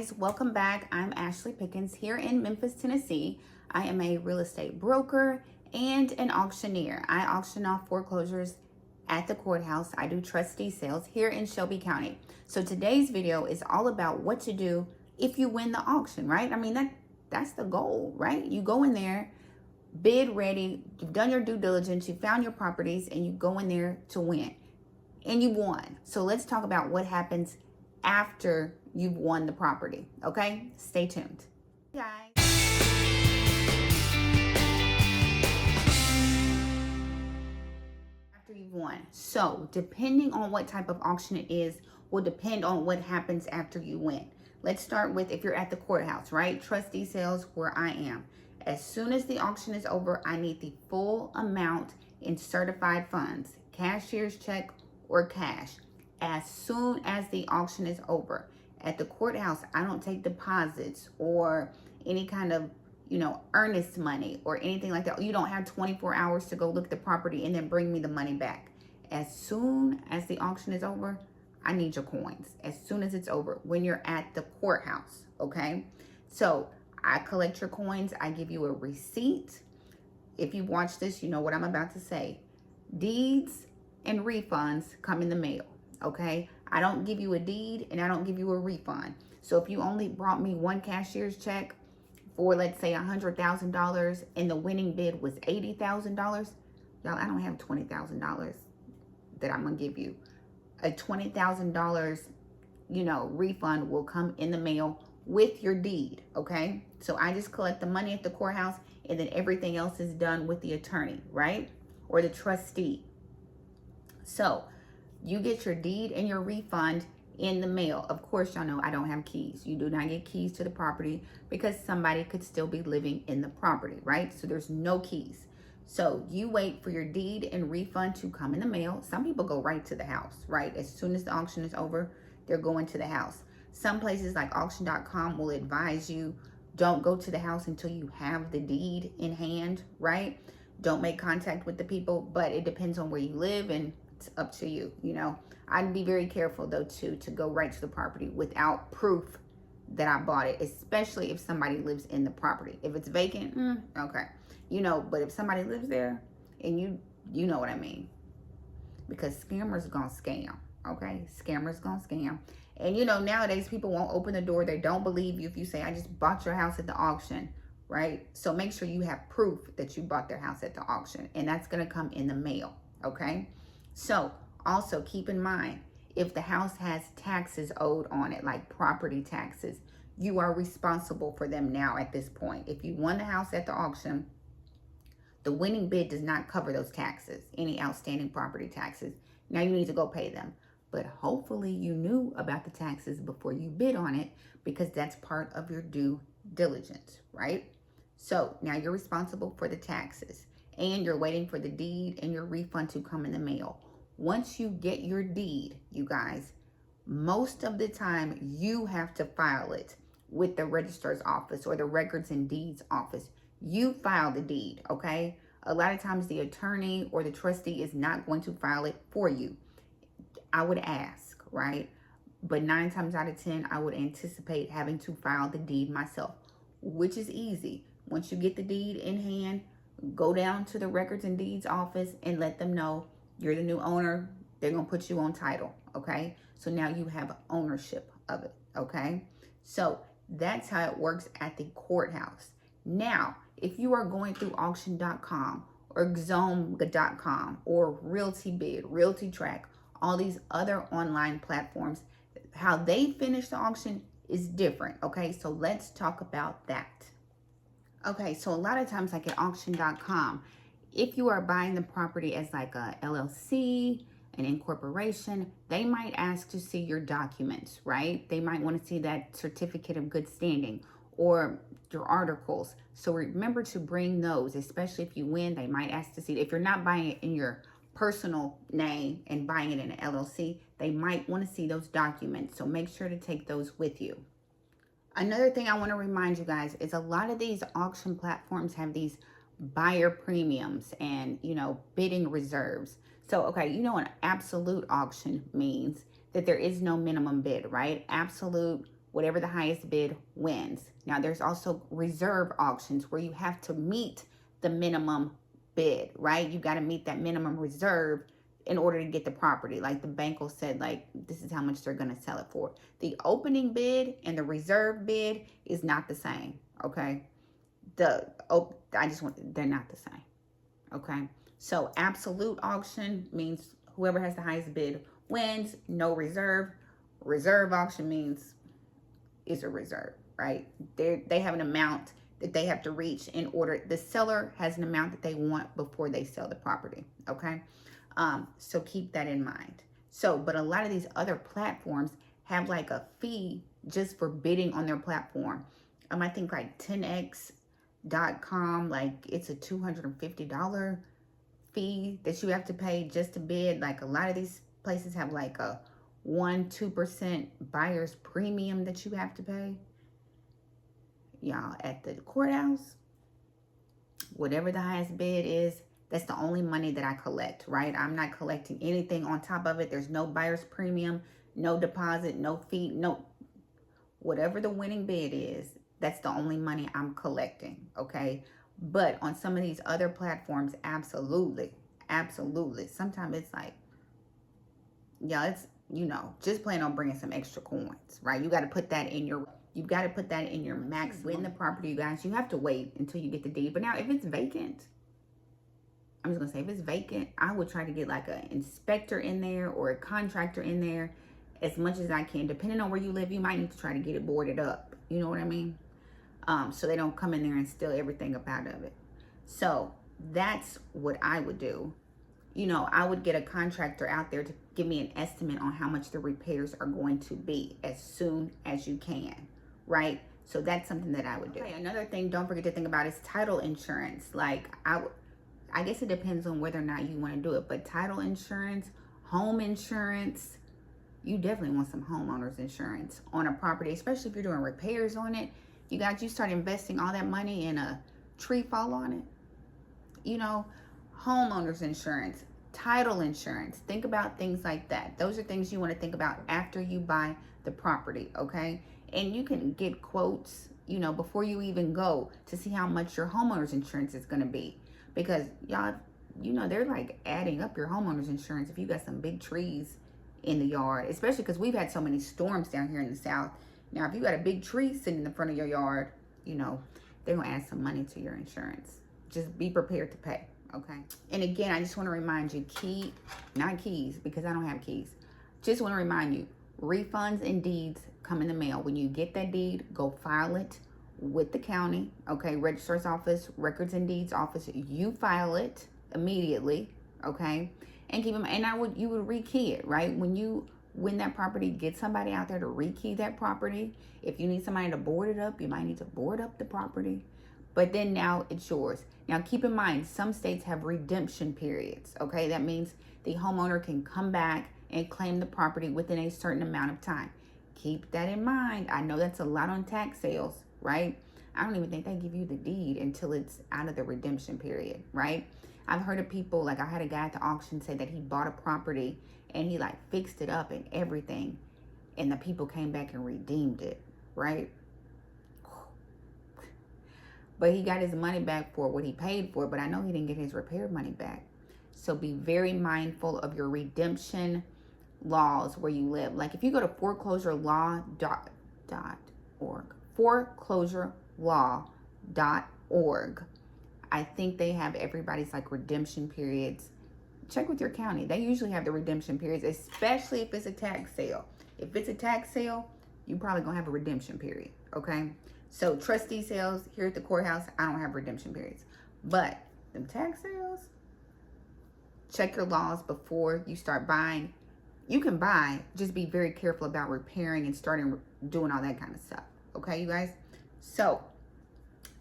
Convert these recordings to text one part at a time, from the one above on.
guys, welcome back. I'm Ashley Pickens here in Memphis, Tennessee. I am a real estate broker and an auctioneer. I auction off foreclosures at the courthouse. I do trustee sales here in Shelby County. So today's video is all about what to do if you win the auction, right? I mean, that's the goal, right? You go in there, bid ready, you've done your due diligence, you found your properties, and you go in there to win. And you won. So let's talk about what happens after you've won the property. Okay, stay tuned, guys. After you've won, so depending on what type of auction it is will depend on what happens after you win. Let's start with if you're at the courthouse, right? Trustee sales, where I am. As soon as the auction is over, I need the full amount in certified funds, cashier's check or cash. As soon as the auction is over. At the courthouse, I don't take deposits or any kind of, earnest money or anything like that. You don't have 24 hours to go look at the property and then bring me the money back. As soon as the auction is over, I need your coins. As soon as it's over, when you're at the courthouse, okay? So I collect your coins. I give you a receipt. If you watch this, you know what I'm about to say. Deeds and refunds come in the mail. Okay, I don't give you a deed and I don't give you a refund. So if you only brought me one cashier's check for, let's say, $100,000 and the winning bid was $80,000, y'all, I don't have $20,000 that I'm gonna give you. A $20,000, refund will come in the mail with your deed. Okay, so I just collect the money at the courthouse and then everything else is done with the attorney, right, or the trustee. So you get your deed and your refund in the mail. Of course, y'all know I don't have keys. You do not get keys to the property because somebody could still be living in the property, right? So there's no keys. So you wait for your deed and refund to come in the mail. Some people go right to the house, right? As soon as the auction is over, they're going to the house. Some places like auction.com will advise you, don't go to the house until you have the deed in hand, right? Don't make contact with the people, but it depends on where you live and up to you. I'd be very careful though too to go right to the property without proof that I bought it, especially if somebody lives in the property. If it's vacant, okay, but if somebody lives there, and you know what I mean, because scammers gonna scam. Okay, scammers gonna scam. And nowadays people won't open the door. They don't believe you if you say, I just bought your house at the auction, right? So make sure you have proof that you bought their house at the auction, and that's gonna come in the mail. Okay, so also keep in mind, if the house has taxes owed on it, like property taxes, you are responsible for them now at this point. If you won the house at the auction, the winning bid does not cover those taxes, any outstanding property taxes. Now you need to go pay them. But hopefully you knew about the taxes before you bid on it, because that's part of your due diligence, right? So now you're responsible for the taxes and you're waiting for the deed and your refund to come in the mail. Once you get your deed, you guys, most of the time you have to file it with the registrar's office or the records and deeds office. You file the deed, okay? A lot of times the attorney or the trustee is not going to file it for you. I would ask, right? But 9 times out of 10, I would anticipate having to file the deed myself, which is easy. Once you get the deed in hand, go down to the records and deeds office and let them know you're the new owner. They're going to put you on title, okay? So now you have ownership of it, okay? So that's how it works at the courthouse. Now, if you are going through auction.com or Xome.com or RealtyBid, RealtyTrack, all these other online platforms, how they finish the auction is different, okay? So let's talk about that. Okay, so a lot of times, like at auction.com, if you are buying the property as like a LLC, an incorporation, they might ask to see your documents, right? They might want to see that certificate of good standing or your articles. So remember to bring those, especially if you win. They might ask to see it. If you're not buying it in your personal name and buying it in an LLC, they might want to see those documents. So make sure to take those with you. Another thing I want to remind you guys is a lot of these auction platforms have these buyer premiums and, bidding reserves. So, okay, an absolute auction means that there is no minimum bid, right? Absolute Whatever the highest bid wins. Now, there's also reserve auctions where you have to meet the minimum bid, right? You got to meet that minimum reserve in order to get the property. Like the bank will said, like, this is how much they're going to sell it for. The opening bid and the reserve bid is not the same, okay? They're not the same, okay? So absolute auction means whoever has the highest bid wins, no reserve. Reserve auction means it's a reserve, right? They have an amount that they have to reach in order. The seller has an amount that they want before they sell the property, okay? So keep that in mind. So, but a lot of these other platforms have like a fee just for bidding on their platform. I think like 10x.com, like it's a $250 fee that you have to pay just to bid. Like a lot of these places have like a 1-2% buyer's premium that you have to pay. Y'all, at the courthouse, whatever the highest bid is, that's the only money that I collect, right? I'm not collecting anything on top of it. There's no buyer's premium, no deposit, no fee, no. Whatever the winning bid is, that's the only money I'm collecting, okay? But on some of these other platforms, absolutely. Sometimes it's like, yeah, it's, just plan on bringing some extra coins, right? You got to put that in your max win the property, you guys. You have to wait until you get the deed. But now if it's vacant, I'm just going to say if it's vacant, I would try to get like an inspector in there or a contractor in there as much as I can. Depending on where you live, you might need to try to get it boarded up. You know what I mean? So they don't come in there and steal everything up out of it. So that's what I would do. I would get a contractor out there to give me an estimate on how much the repairs are going to be as soon as you can, right? So that's something that I would do. Okay, another thing, don't forget to think about is title insurance. Like I guess it depends on whether or not you want to do it, but title insurance, home insurance, you definitely want some homeowner's insurance on a property, especially if you're doing repairs on it. You start investing all that money in a tree fall on it. Homeowner's insurance, title insurance. Think about things like that. Those are things you want to think about after you buy the property, okay? And you can get quotes, before you even go to see how much your homeowner's insurance is going to be. Because y'all, they're like adding up your homeowner's insurance if you got some big trees in the yard, especially because we've had so many storms down here in the South. Now, if you got a big tree sitting in the front of your yard, they're going to add some money to your insurance. Just be prepared to pay, okay? And again, I just want to remind you, not keys, because I don't have keys. Just want to remind you, refunds and deeds come in the mail. When you get that deed, go file it with the county, okay? Registrar's office, records and deeds office. You file it immediately, okay? And keep them. And you would rekey it, right? When that property, get somebody out there to rekey that property. If you need somebody to board it up, you might need to board up the property. But then now it's yours. Now keep in mind, some states have redemption periods, okay? That means the homeowner can come back and claim the property within a certain amount of time. Keep that in mind. I know that's a lot on tax sales, right? I don't even think they give you the deed until it's out of the redemption period, right? I've heard of people, like I had a guy at the auction say that he bought a property and he like fixed it up and everything, and the people came back and redeemed it, right? But he got his money back for what he paid for, but I know he didn't get his repair money back. So be very mindful of your redemption laws where you live. Like if you go to foreclosurelaw.org, foreclosurelaw.org, I think they have everybody's like redemption periods. Check with your county. They usually have the redemption periods, especially if it's a tax sale. If it's a tax sale, you probably gonna have a redemption period, okay? So trustee sales here at the courthouse, I don't have redemption periods. But them tax sales, check your laws before you start buying. You can buy, just be very careful about repairing and starting doing all that kind of stuff. Okay, you guys? So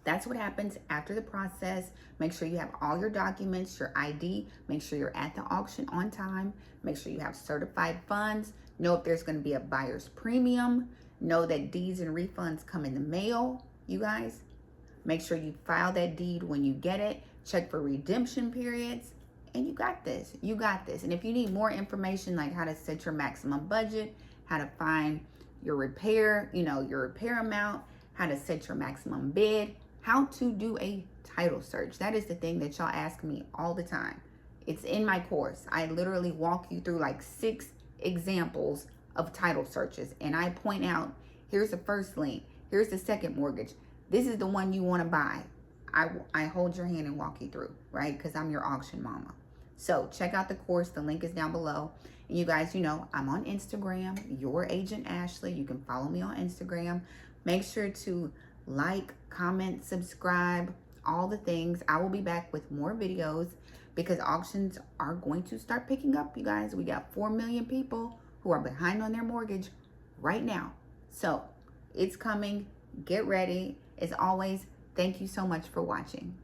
that's what happens after the process. Make sure you have all your documents, your ID. Make sure you're at the auction on time. Make sure you have certified funds. Know if there's going to be a buyer's premium. Know that deeds and refunds come in the mail, you guys. Make sure you file that deed when you get it. Check for redemption periods. And you got this. You got this. And if you need more information, like how to set your maximum budget, how to find your repair, your repair amount, how to set your maximum bid, how to do a title search. That is the thing that y'all ask me all the time. It's in my course. I literally walk you through like 6 examples of title searches, and I point out, here's the first lien, here's the second mortgage, this is the one you want to buy. I hold your hand and walk you through, right? Because I'm your auction mama. So check out the course. The link is down below. And you guys, I'm on Instagram, Your Agent Ashley. You can follow me on Instagram. Make sure to like, comment, subscribe, all the things. I will be back with more videos because auctions are going to start picking up, you guys. We got 4 million people who are behind on their mortgage right now. So it's coming. Get ready. As always, thank you so much for watching.